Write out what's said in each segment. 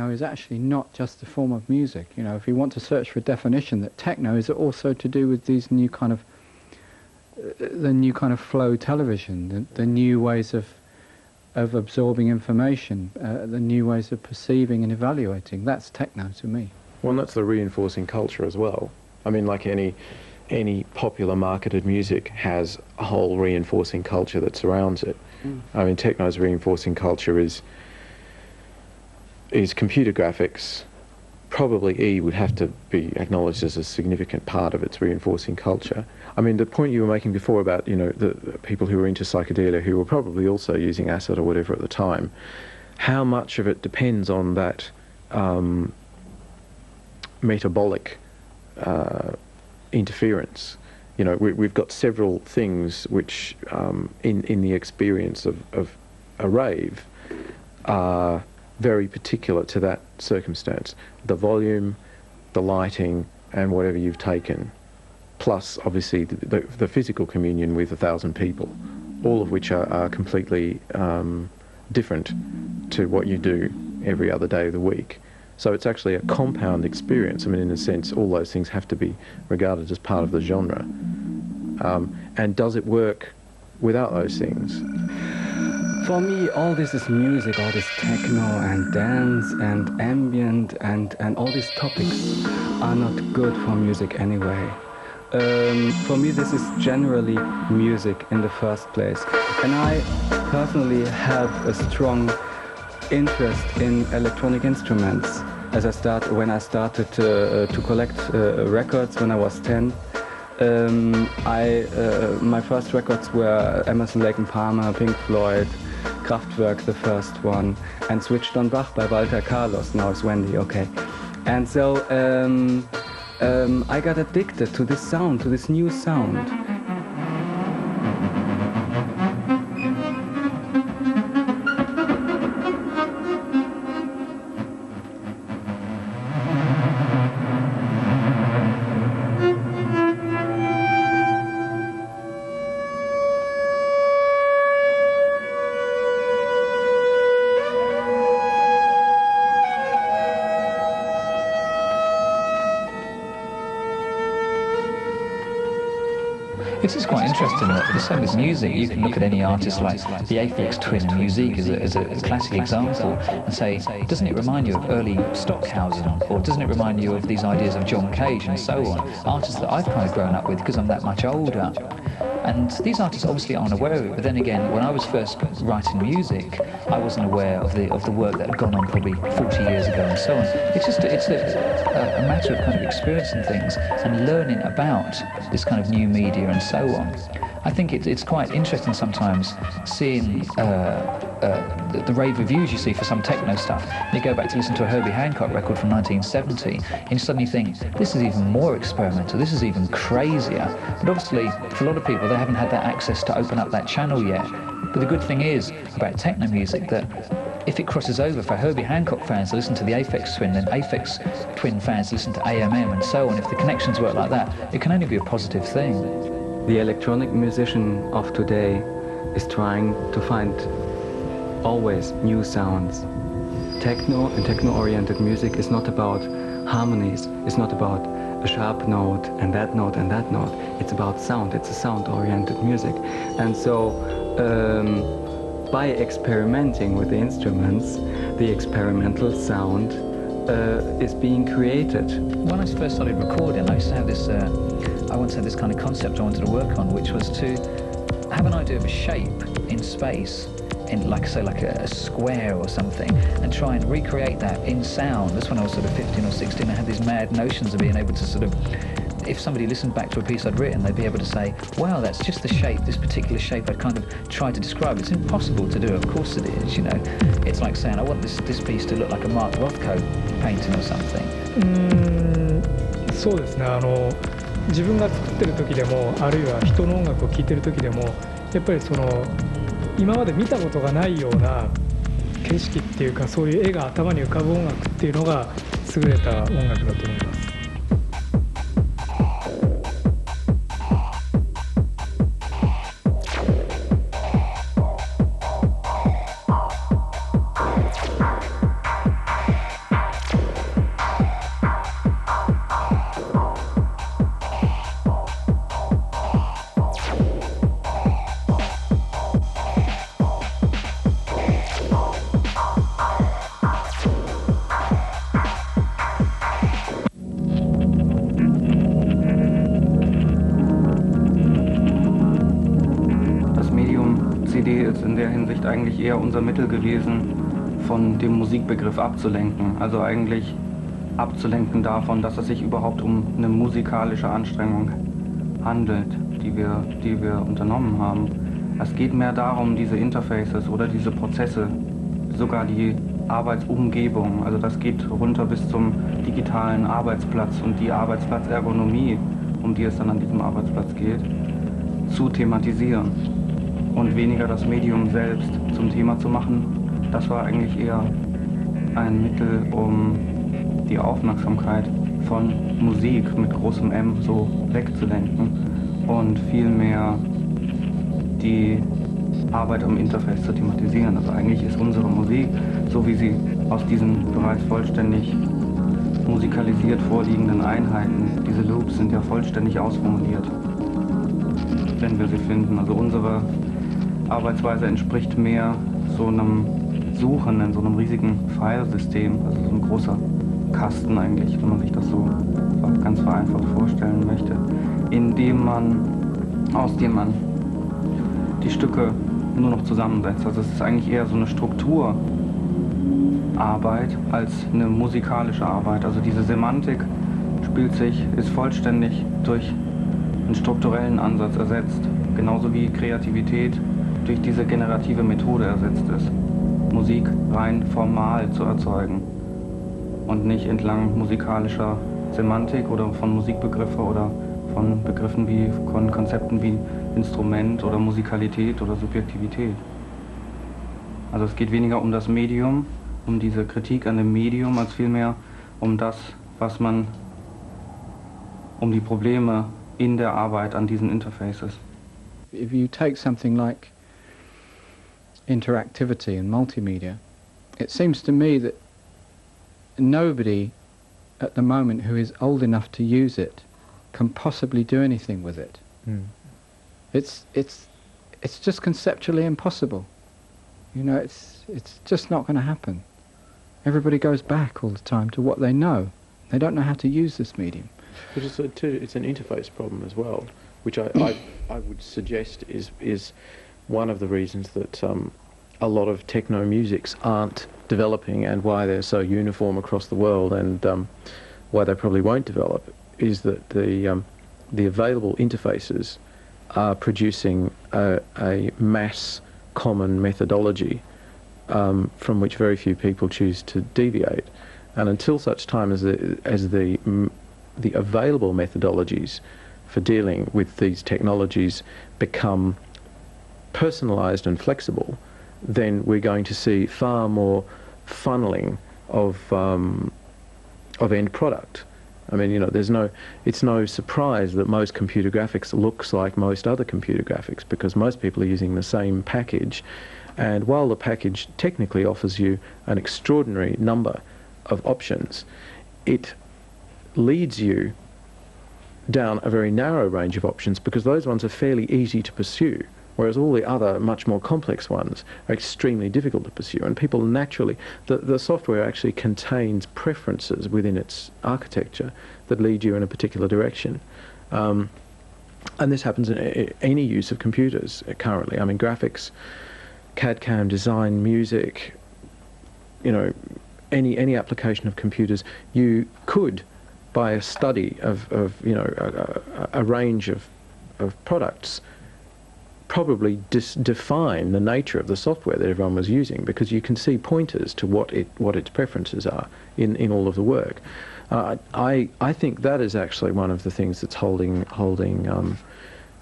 techno is actually not just a form of music. You know, if you want to search for a definition, that techno is also to do with these new kind of the new kind of flow television, the new ways of absorbing information, the new ways of perceiving and evaluating. That's techno to me. Well, that's the reinforcing culture as well. I mean, like any popular marketed music has a whole reinforcing culture that surrounds it. I mean, techno's reinforcing culture is computer graphics. Probably E would have to be acknowledged as a significant part of its reinforcing culture. I mean, the point you were making before about, you know, the people who were into psychedelia who were probably also using acid or whatever at the time, how much of it depends on that metabolic interference. You know, we've got several things which, in the experience of a rave, are very particular to that circumstance. The volume, the lighting, and whatever you've taken, plus obviously the physical communion with 1,000 people, all of which are completely different to what you do every other day of the week. So it's actually a compound experience. I mean, in a sense, all those things have to be regarded as part of the genre. And does it work without those things? For me, all this is music, all this techno and dance and ambient and all these topics are not good for music anyway. For me, this is generally music in the first place. And I personally have a strong interest in electronic instruments. When I started to collect records when I was 10, my first records were Emerson, Lake and Palmer, Pink Floyd, Kraftwerk, the first one, and Switched on Bach by Walter Carlos. Now it's Wendy, okay. And so I got addicted to this sound, to this new sound. This is quite interesting that the same with music, you can look at any artist like the Aphex Twin in music as a classic example and say, doesn't it remind you of early Stockhausen, or doesn't it remind you of these ideas of John Cage and so on, artists that I've kind of grown up with because I'm that much older. And these artists obviously aren't aware of it, but then again, when I was first writing music, I wasn't aware of the work that had gone on probably 40 years ago and so on. It's a matter of kind of experiencing things and learning about this kind of new media and so on. I think it's quite interesting sometimes seeing the rave reviews you see for some techno stuff. And you go back to listen to a Herbie Hancock record from 1970, and you suddenly think, this is even more experimental, this is even crazier. But obviously, for a lot of people, they haven't had that access to open up that channel yet. But the good thing is about techno music that if it crosses over for Herbie Hancock fans to listen to the Aphex Twin, then Aphex Twin fans listen to AMM and so on. If the connections work like that, it can only be a positive thing. The electronic musician of today is trying to find always new sounds. Techno and techno-oriented music is not about harmonies, it's not about a sharp note and that note and that note. It's about sound, it's a sound-oriented music. And so by experimenting with the instruments, the experimental sound is being created. When I first started recording, I used to have this, I once had this kind of concept I wanted to work on, which was to have an idea of a shape in space, in like a square or something, and try and recreate that in sound. That's when I was sort of 15 or 16. I had these mad notions of being able to sort of, if somebody listened back to a piece I'd written, they'd be able to say, wow, that's just the shape, this particular shape I'd kind of tried to describe. It's impossible to do, of course it is, you know. It's like saying, I want this piece to look like a Mark Rothko painting or something. そうですね。自分が作ってる時でも、あるいは人の音楽を聴いてる時でも、やっぱり今まで見たことがないような景色っていうか、そういう絵が頭に浮かぶ音楽っていうのが優れた音楽だと思います。CD ist in der Hinsicht eigentlich eher unser Mittel gewesen, von dem Musikbegriff abzulenken. Also eigentlich abzulenken davon, dass es sich überhaupt um eine musikalische Anstrengung handelt, die wir unternommen haben. Es geht mehr darum, diese Interfaces oder diese Prozesse, sogar die Arbeitsumgebung, also das geht runter bis zum digitalen Arbeitsplatz und die Arbeitsplatzergonomie, um die es dann an diesem Arbeitsplatz geht, zu thematisieren und weniger das Medium selbst zum Thema zu machen. Das war eigentlich eher ein Mittel, um die Aufmerksamkeit von Musik mit großem M so wegzulenken und vielmehr die Arbeit am Interface zu thematisieren. Also eigentlich ist unsere Musik, so wie sie aus diesen bereits vollständig musikalisiert vorliegenden Einheiten, diese Loops sind ja vollständig ausformuliert, wenn wir sie finden. Also unsere Arbeitsweise entspricht mehr so einem Suchen in so einem riesigen Filesystem, also so ein großer Kasten eigentlich, wenn man sich das so ganz vereinfacht vorstellen möchte, aus dem man die Stücke nur noch zusammensetzt. Also es ist eigentlich eher so eine Strukturarbeit als eine musikalische Arbeit. Also diese Semantik ist vollständig durch einen strukturellen Ansatz ersetzt, genauso wie Kreativität durch diese generative Methode ersetzt ist, Musik rein formal zu erzeugen und nicht entlang musikalischer Semantik oder von Musikbegriffen oder von Begriffen wie, von Konzepten wie Instrument oder Musikalität oder Subjektivität. Also es geht weniger um das Medium, um diese Kritik an dem Medium, als vielmehr um das, um die Probleme in der Arbeit an diesen Interfaces. If you take something like interactivity and multimedia, it seems to me that nobody at the moment who is old enough to use it can possibly do anything with it. It's just conceptually impossible. You know, it's just not going to happen. Everybody goes back all the time to what they know. They don't know how to use this medium. But it's an interface problem as well, which I would suggest is one of the reasons that a lot of techno musics aren't developing and why they're so uniform across the world, and why they probably won't develop, is that the available interfaces are producing a mass common methodology from which very few people choose to deviate. And until such time as the available methodologies for dealing with these technologies become personalised and flexible, then we're going to see far more funneling of end product. I mean, you know, it's no surprise that most computer graphics looks like most other computer graphics, because most people are using the same package, and while the package technically offers you an extraordinary number of options, it leads you down a very narrow range of options, because those ones are fairly easy to pursue, whereas all the other much more complex ones are extremely difficult to pursue. And people naturally, the software actually contains preferences within its architecture that lead you in a particular direction. And this happens in any use of computers currently. I mean, graphics, CAD/CAM design, music, you know, any application of computers, you could, by a study of you know, a range of products, probably define the nature of the software that everyone was using, because you can see pointers to what its preferences are in all of the work. I think that is actually one of the things that's holding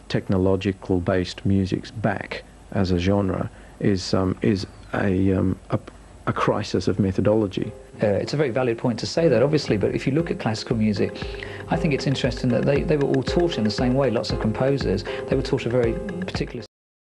technological based musics back as a genre, is a crisis of methodology. It's a very valid point to say that, obviously, but if you look at classical music, I think it's interesting that they were all taught in the same way. Lots of composers, they were taught a very particular